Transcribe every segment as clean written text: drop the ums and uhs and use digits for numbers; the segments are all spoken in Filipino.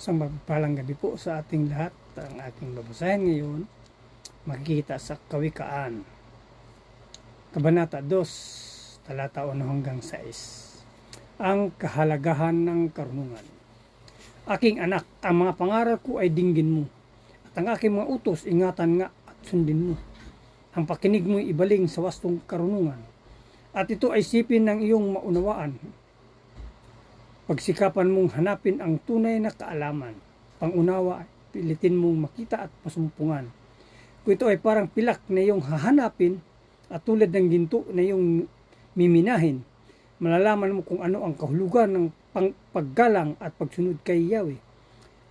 Isang mapagpalang gabi po sa ating lahat. Ang ating babasahin ngayon, makikita sa Kawikaan, Kabanata 2, talata 1 hanggang 6. Ang kahalagahan ng karunungan. Aking anak, ang mga pangaral ko ay dinggin mo, at ang aking mga utos ingatan nga at sundin mo. Ang pakinig mo ibaling sa wastong karunungan, at ito ay sipin ng iyong maunawaan. Pagsikapan mong hanapin ang tunay na kaalaman. Pangunawa, pilitin mong makita at masumpungan. Kung ito ay parang pilak na iyong hahanapin at tulad ng ginto na iyong miminahin, malalaman mo kung ano ang kahulugan ng paggalang at pagsunod kay Yahweh,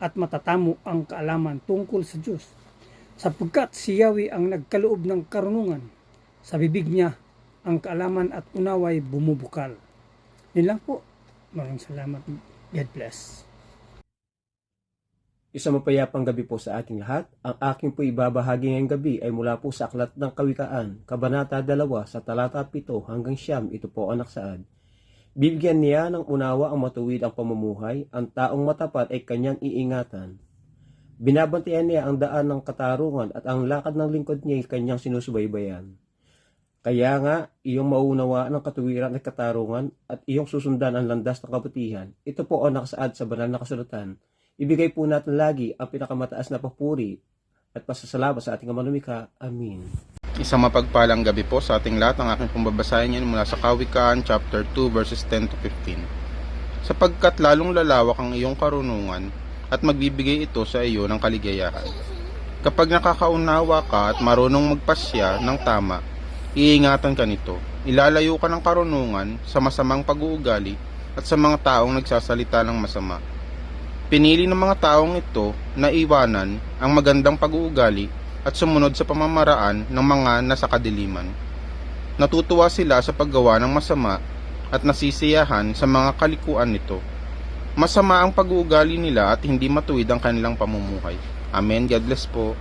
at matatamo ang kaalaman tungkol sa Diyos. Sapagkat si Yahweh ang nagkaloob ng karunungan, sa bibig niya ang kaalaman at unaway bumubukal. Yun lang po. Maraming salamat. God bless. Isang mapayapang gabi po sa ating lahat. Ang aking po ibabahagi ngayong gabi ay mula po sa Aklat ng Kawikaan, Kabanata 2, sa talata 7 hanggang 9. Ito po ang naksaad. Bibigyan niya ng unawa ang matuwid ang pamumuhay, ang taong matapat ay kanyang iingatan. Binabantayan niya ang daan ng katarungan at ang lakad ng lingkod niya ay kanyang sinusubaybayan. Kaya nga, iyong mauunawaan ang katuwiran at katarungan at iyong susundan ang landas ng kabutihan. Ito po ang nakasaad sa banal na kasulatan. Ibigay po natin lagi ang pinakamataas na papuri at pasasalamat sa ating manumikha. Amen. Isang mapagpalang gabi po sa ating lahat. Ang aking pumbabasahin yan mula sa Kawikaan chapter 2 verses 10 to 15. Sapagkat lalong lalawak ang iyong karunungan at magbibigay ito sa iyo ng kaligayahan. Kapag nakakaunawa ka at marunong magpasya ng tama, iingatan ka nito. Ilalayo ka ng karunungan sa masamang pag-uugali at sa mga taong nagsasalita ng masama. Pinili ng mga taong ito na iwanan ang magandang pag-uugali at sumunod sa pamamaraan ng mga nasa kadiliman. Natutuwa sila sa paggawa ng masama at nasisiyahan sa mga kalikuan nito. Masama ang pag-uugali nila at hindi matuwid ang kanilang pamumuhay. Amen. God bless po.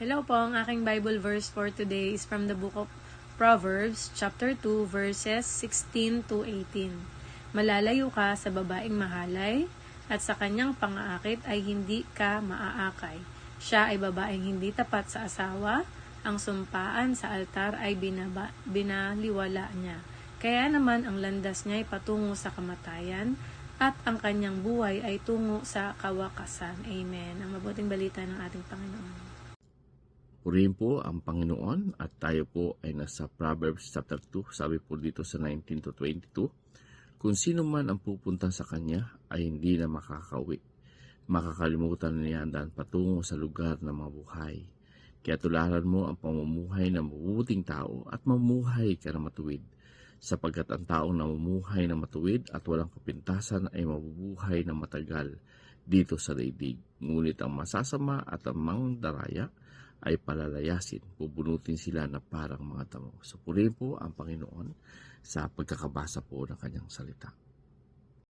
Hello po, ang aking Bible verse for today is from the book of Proverbs, chapter 2, verses 16 to 18. Malalayo ka sa babaeng mahalay, at sa kanyang pang-aakit ay hindi ka maaakay. Siya ay babaeng hindi tapat sa asawa, ang sumpaan sa altar ay binaliwala niya. Kaya naman ang landas niya ay patungo sa kamatayan, at ang kanyang buhay ay tungo sa kawakasan. Amen. Ang mabuting balita ng ating Panginoon. Purihin po ang Panginoon at tayo po ay nasa Proverbs chapter 2, sabi po dito sa 19 to 22, kung sino man ang pupunta sa kanya ay hindi na makakauwi. Makakalimutan niya ang daan patungo sa lugar ng mga buhay. Kaya tularan mo ang pamumuhay ng mabubuting tao at mamuhay ka na matuwid. Sapagkat ang taong namumuhay na matuwid at walang kapintasan ay mabubuhay na matagal dito sa daigdig. Ngunit ang masasama at ang mangdaraya ay palalayasin, bubunutin sila na parang mga damo. So purihin po ang Panginoon sa pagkakabasa po ng kanyang salita.